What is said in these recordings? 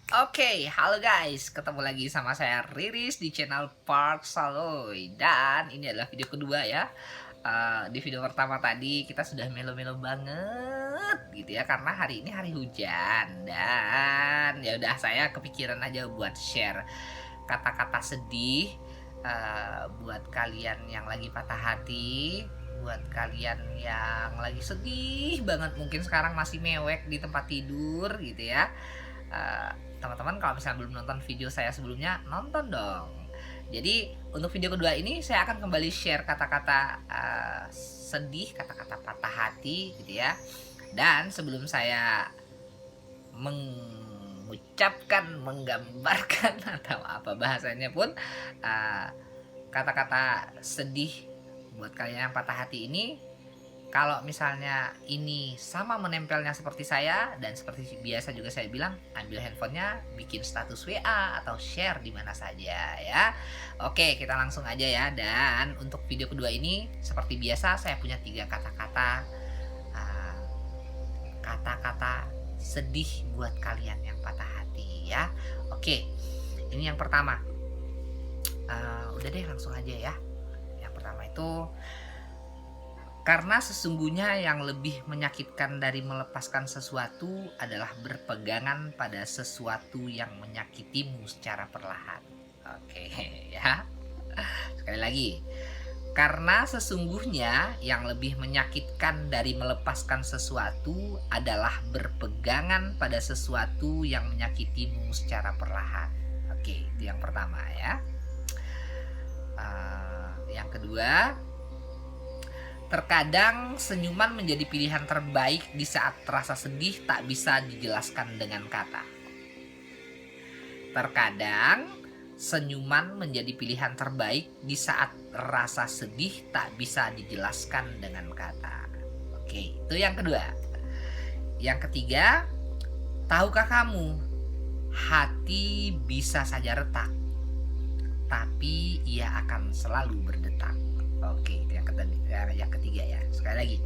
Oke, halo guys, ketemu lagi sama saya Riris di channel Park Saloy. Dan ini adalah video kedua ya. Di video pertama tadi kita sudah melo-melo banget gitu ya, karena hari ini hari hujan. Dan ya udah, saya kepikiran aja buat share kata-kata sedih buat kalian yang lagi patah hati, buat kalian yang lagi sedih banget, mungkin sekarang masih mewek di tempat tidur gitu ya. Eh, Teman-teman kalau misalnya belum nonton video saya sebelumnya, nonton dong. Jadi untuk video kedua ini saya akan kembali share kata-kata sedih, kata-kata patah hati gitu ya. Dan sebelum saya mengucapkan, menggambarkan atau apa bahasanya pun, eh, kata-kata sedih buat kalian yang patah hati ini, kalau misalnya ini sama menempelnya seperti saya, dan seperti biasa juga saya bilang, ambil handphonenya, bikin status WA atau share di mana saja ya. Oke, kita langsung aja ya. Dan untuk video kedua ini, seperti biasa saya punya 3 kata-kata, ah, kata-kata sedih buat kalian yang patah hati ya. Oke, ini yang pertama. Udah deh, langsung aja ya. Yang pertama itu, karena sesungguhnya yang lebih menyakitkan dari melepaskan sesuatu adalah berpegangan pada sesuatu yang menyakitimu secara perlahan. Oke, ya. Sekali lagi. Karena sesungguhnya yang lebih menyakitkan dari melepaskan sesuatu adalah berpegangan pada sesuatu yang menyakitimu secara perlahan. Oke, itu yang pertama ya. Yang kedua, terkadang senyuman menjadi pilihan terbaik di saat rasa sedih tak bisa dijelaskan dengan kata. Terkadang senyuman menjadi pilihan terbaik di saat rasa sedih tak bisa dijelaskan dengan kata. Oke, itu yang kedua. Yang ketiga, tahukah kamu, hati bisa saja retak, tapi ia akan selalu berdetak. Oke, itu yang ketiga ya. Sekali lagi.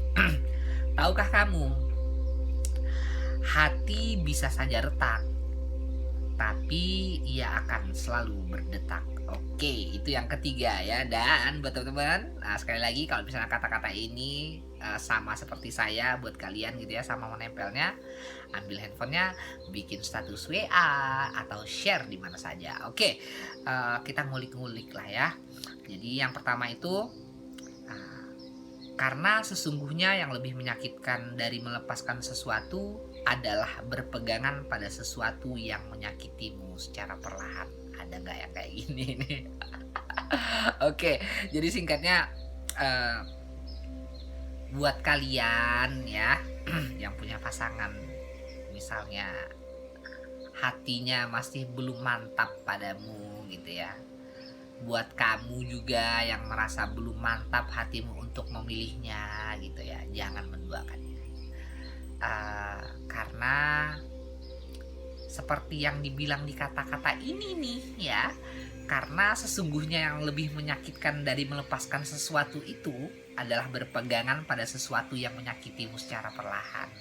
Tahukah kamu, hati bisa saja retak, tapi ia akan selalu berdetak. Oke, itu yang ketiga ya. Dan buat teman-teman, nah sekali lagi, kalau misalnya kata-kata ini sama seperti saya buat kalian gitu ya, sama menempelnya, ambil handphonenya, bikin status WA atau share di mana saja. Oke, kita ngulik-ngulik lah ya. Jadi yang pertama itu, karena sesungguhnya yang lebih menyakitkan dari melepaskan sesuatu adalah berpegangan pada sesuatu yang menyakitimu secara perlahan. Ada nggak yang kayak gini nih? Oke, jadi singkatnya, eh, buat kalian ya yang punya pasangan, misalnya hatinya masih belum mantap padamu gitu ya. Buat kamu juga yang merasa belum mantap hatimu untuk memilihnya gitu ya, jangan menduakannya. Karena seperti yang dibilang di kata-kata ini nih ya, karena sesungguhnya yang lebih menyakitkan dari melepaskan sesuatu itu adalah berpegangan pada sesuatu yang menyakitimu secara perlahan.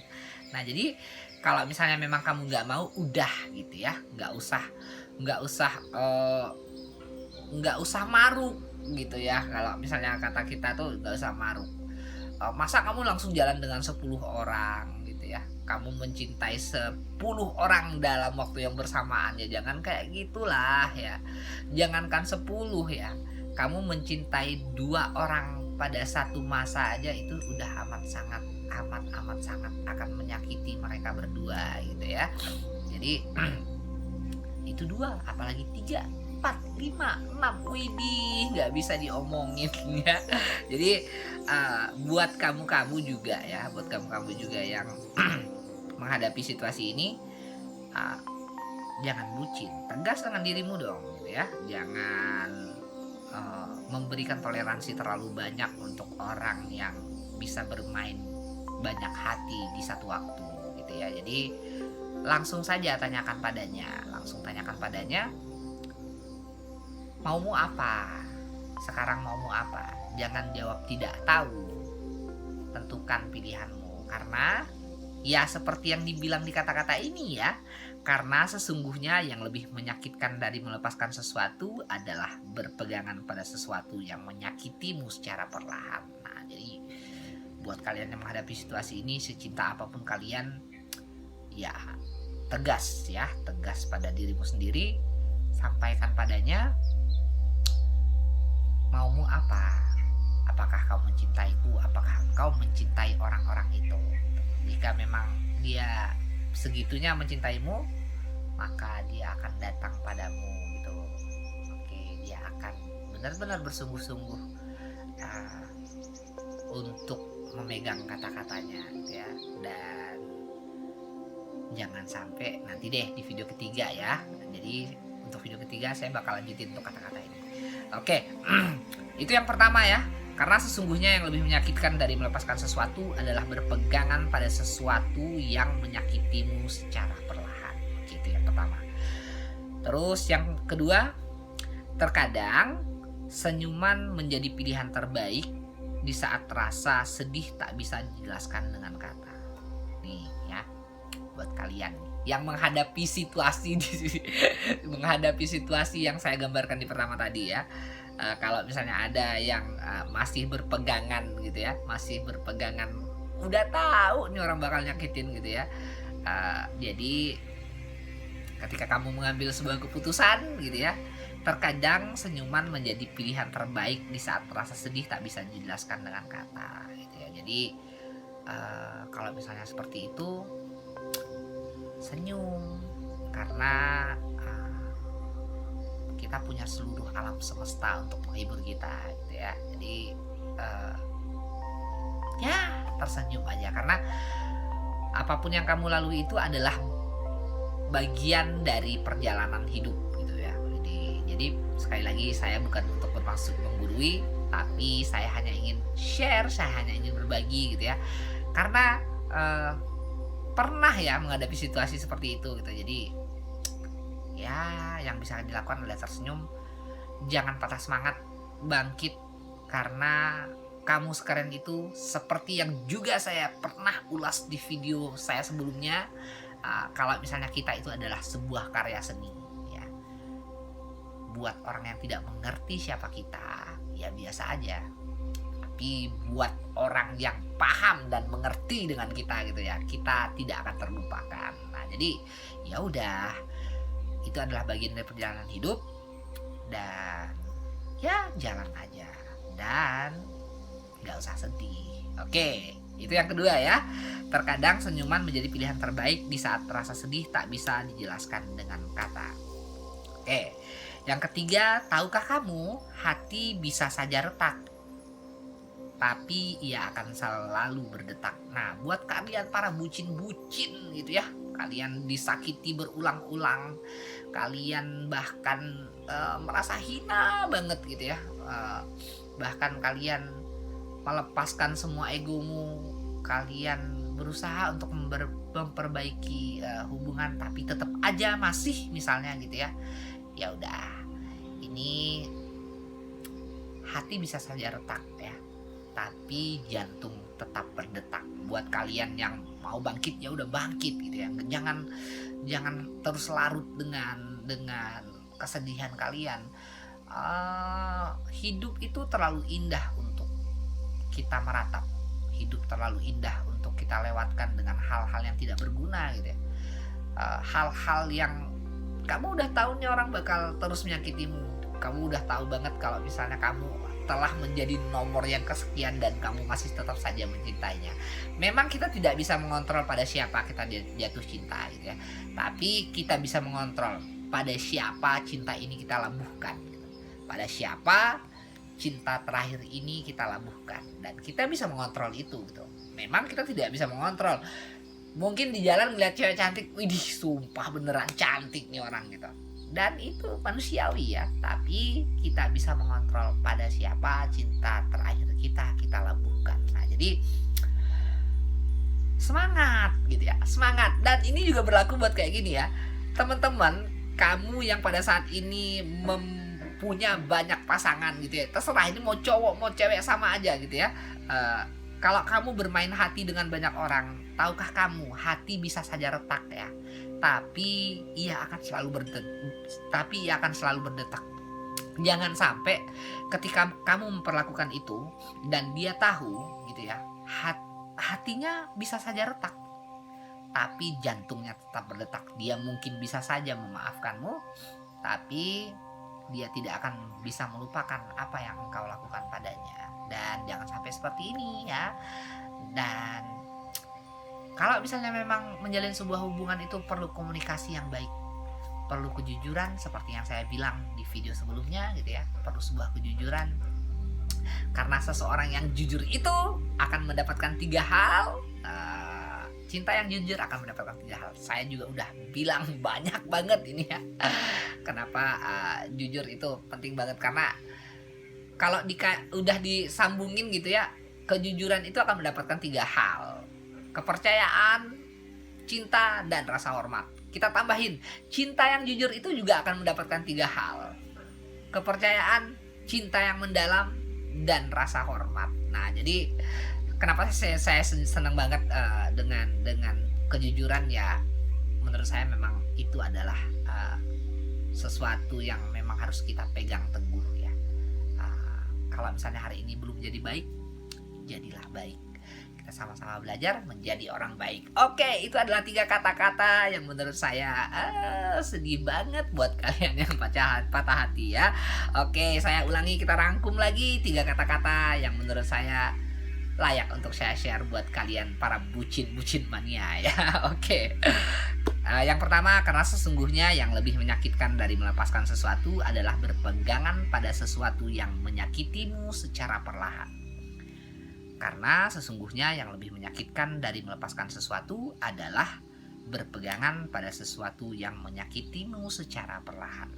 Nah, jadi kalau misalnya memang kamu nggak mau, udah gitu ya, nggak usah nggak usah maruk gitu ya. Kalau misalnya kata kita tuh, nggak usah maruk. Masa kamu langsung jalan dengan 10 orang gitu ya, kamu mencintai 10 orang dalam waktu yang bersamaan, ya jangan kayak gitulah ya. Jangankan 10 ya, kamu mencintai 2 orang pada satu masa aja, itu udah amat sangat akan menyakiti mereka berdua gitu ya. Jadi itu 2, apalagi 3, 4, 5, 6, widih, nggak bisa diomongin ya. Jadi buat kamu-kamu juga ya, buat kamu-kamu juga yang menghadapi situasi ini, uh, jangan bucin, tegas dengan dirimu dong gitu ya. Jangan memberikan toleransi terlalu banyak untuk orang yang bisa bermain banyak hati di satu waktu gitu ya. Jadi langsung saja tanyakan padanya, maumu apa? Sekarang maumu apa? Jangan jawab tidak tahu. Tentukan pilihanmu. Karena ya seperti yang dibilang di kata-kata ini ya, Karena sesungguhnya yang lebih menyakitkan dari melepaskan sesuatu adalah berpegangan pada sesuatu yang menyakitimu secara perlahan. Nah, jadi buat kalian yang menghadapi situasi ini, secinta apapun kalian, ya tegas ya, tegas pada dirimu sendiri, sampaikan padanya, maumu apa? Apakah kau mencintaiku? Apakah kau mencintai orang-orang itu? Jika memang dia segitunya mencintaimu, maka dia akan datang padamu gitu. Oke, dia akan benar-benar bersungguh-sungguh untuk memegang kata-katanya gitu ya. Dan jangan sampai nanti deh di video ketiga ya. Jadi untuk video ketiga saya bakal lanjutin untuk kata-kata ini. Oke, itu yang pertama ya. Karena sesungguhnya yang lebih menyakitkan dari melepaskan sesuatu adalah berpegangan pada sesuatu yang menyakitimu secara perlahan. Itu yang pertama. Terus yang kedua, terkadang senyuman menjadi pilihan terbaik di saat rasa sedih tak bisa dijelaskan dengan kata. Nih ya, buat kalian yang menghadapi situasi menghadapi situasi yang saya gambarkan di pertama tadi ya. Kalau misalnya ada yang masih berpegangan gitu ya, masih berpegangan, udah tahu nih orang bakal nyakitin gitu ya. Jadi ketika kamu mengambil sebuah keputusan gitu ya, terkadang senyuman menjadi pilihan terbaik di saat rasa sedih tak bisa dijelaskan dengan kata gitu ya. Jadi kalau misalnya seperti itu, senyum, karena kita punya seluruh alam semesta untuk menghibur kita gitu ya. Jadi ya tersenyum aja, karena apapun yang kamu lalui itu adalah bagian dari perjalanan hidup gitu ya. Jadi sekali lagi, saya bukan untuk bermaksud menggurui, tapi saya hanya ingin share, saya hanya ingin berbagi gitu ya. Karena pernah ya menghadapi situasi seperti itu gitu. Jadi ya yang bisa dilakukan adalah tersenyum, jangan patah semangat, bangkit, karena kamu sekarang itu seperti yang juga saya pernah ulas di video saya sebelumnya. Kalau misalnya kita itu adalah sebuah karya seni ya, buat orang yang tidak mengerti siapa kita ya biasa aja, tapi buat orang yang paham dan mengerti dengan kita gitu ya, kita tidak akan terlupakan. Nah jadi ya udah, itu adalah bagian dari perjalanan hidup, dan ya jalan aja dan nggak usah sedih. Oke, itu yang kedua ya. Terkadang senyuman menjadi pilihan terbaik di saat rasa sedih tak bisa dijelaskan dengan kata. Oke, yang ketiga, tahukah kamu hati bisa saja retak, tapi ia akan selalu berdetak. Nah, buat kalian para bucin-bucin gitu ya, kalian disakiti berulang-ulang, kalian bahkan merasa hina banget gitu ya, bahkan kalian melepaskan semua egomu, kalian berusaha untuk memperbaiki hubungan, tapi tetap aja masih misalnya gitu ya. Ya udah, ini hati bisa saja retak ya, tapi jantung tetap berdetak. Buat kalian yang mau bangkit, ya udah bangkit gitu ya. Jangan terus larut dengan kesedihan kalian. Hidup itu terlalu indah untuk kita meratap. Hidup terlalu indah untuk kita lewatkan dengan hal-hal yang tidak berguna gitu ya. Hal-hal yang kamu udah tahu nih orang bakal terus menyakitimu. Kamu udah tahu banget kalau misalnya kamu telah menjadi nomor yang kesekian dan kamu masih tetap saja mencintainya. Memang kita tidak bisa mengontrol pada siapa kita jatuh cinta gitu ya, tapi kita bisa mengontrol pada siapa cinta ini kita labuhkan gitu. Pada siapa cinta terakhir ini kita labuhkan, dan kita bisa mengontrol itu gitu. Memang kita tidak bisa mengontrol, mungkin di jalan ngeliat cewek cantik, widih sumpah beneran cantik nih orang gitu, dan itu manusiawi ya, tapi kita bisa mengontrol pada siapa cinta terakhir kita labuhkan. Nah jadi semangat gitu ya, semangat. Dan ini juga berlaku buat kayak gini ya, teman-teman, kamu yang pada saat ini punya banyak pasangan gitu ya, terserah ini mau cowok mau cewek sama aja gitu ya. Kalau kamu bermain hati dengan banyak orang, tahukah kamu hati bisa saja retak ya, tapi ia akan selalu berdetak. Jangan sampai ketika kamu memperlakukan itu dan dia tahu gitu ya, hatinya bisa saja retak, tapi jantungnya tetap berdetak. Dia mungkin bisa saja memaafkanmu, tapi dia tidak akan bisa melupakan apa yang engkau lakukan padanya. Dan jangan sampai seperti ini ya. Dan kalau misalnya memang menjalin sebuah hubungan itu perlu komunikasi yang baik, perlu kejujuran seperti yang saya bilang di video sebelumnya gitu ya. Perlu sebuah kejujuran, karena seseorang yang jujur itu akan mendapatkan 3 hal. Cinta yang jujur akan mendapatkan 3 hal. Saya juga udah bilang banyak banget ini ya. Kenapa jujur itu penting banget, karena kalau udah disambungin gitu ya, kejujuran itu akan mendapatkan 3 hal. Kepercayaan, cinta, dan rasa hormat. Kita tambahin, cinta yang jujur itu juga akan mendapatkan 3 hal. Kepercayaan, cinta yang mendalam, dan rasa hormat. Nah, jadi kenapa saya senang banget dengan kejujuran ya? Menurut saya memang itu adalah sesuatu yang memang harus kita pegang teguh ya. Kalau misalnya hari ini belum jadi baik, jadilah baik. Kita sama-sama belajar menjadi orang baik. Oke, itu adalah 3 kata-kata yang menurut saya sedih banget buat kalian yang patah hati ya. Oke, saya ulangi, kita rangkum lagi 3 kata-kata yang menurut saya layak untuk saya share buat kalian para bucin-bucin mania ya. Oke. Yang pertama, karena sesungguhnya yang lebih menyakitkan dari melepaskan sesuatu adalah berpegangan pada sesuatu yang menyakitimu secara perlahan. Karena sesungguhnya yang lebih menyakitkan dari melepaskan sesuatu adalah berpegangan pada sesuatu yang menyakitimu secara perlahan.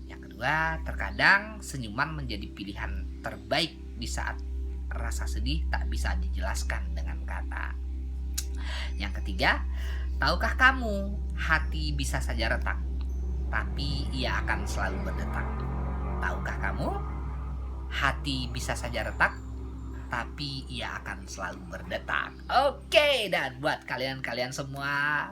Yang kedua, terkadang senyuman menjadi pilihan terbaik di saat rasa sedih tak bisa dijelaskan dengan kata. Yang ketiga, tahukah kamu, hati bisa saja retak, tapi ia akan selalu berdetak. Tahukah kamu, hati bisa saja retak, tapi ia akan selalu berdetak. Oke, dan buat kalian semua,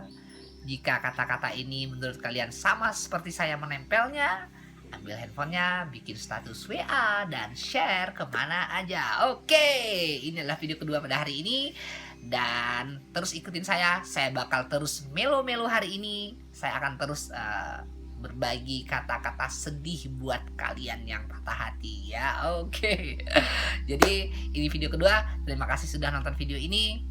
jika kata-kata ini menurut kalian sama seperti saya menempelnya, ambil handphonenya, bikin status WA, dan share kemana aja. Oke, inilah video kedua pada hari ini. Dan terus ikutin saya bakal terus melo-melo hari ini. Saya akan terus berbagi kata-kata sedih buat kalian yang patah hati ya. Oke. Jadi ini video kedua. Terima kasih sudah nonton video ini.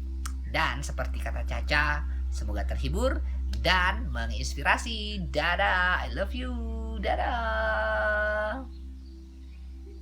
Dan seperti kata Caca, semoga terhibur dan menginspirasi. Dadah, I love you. Dadah.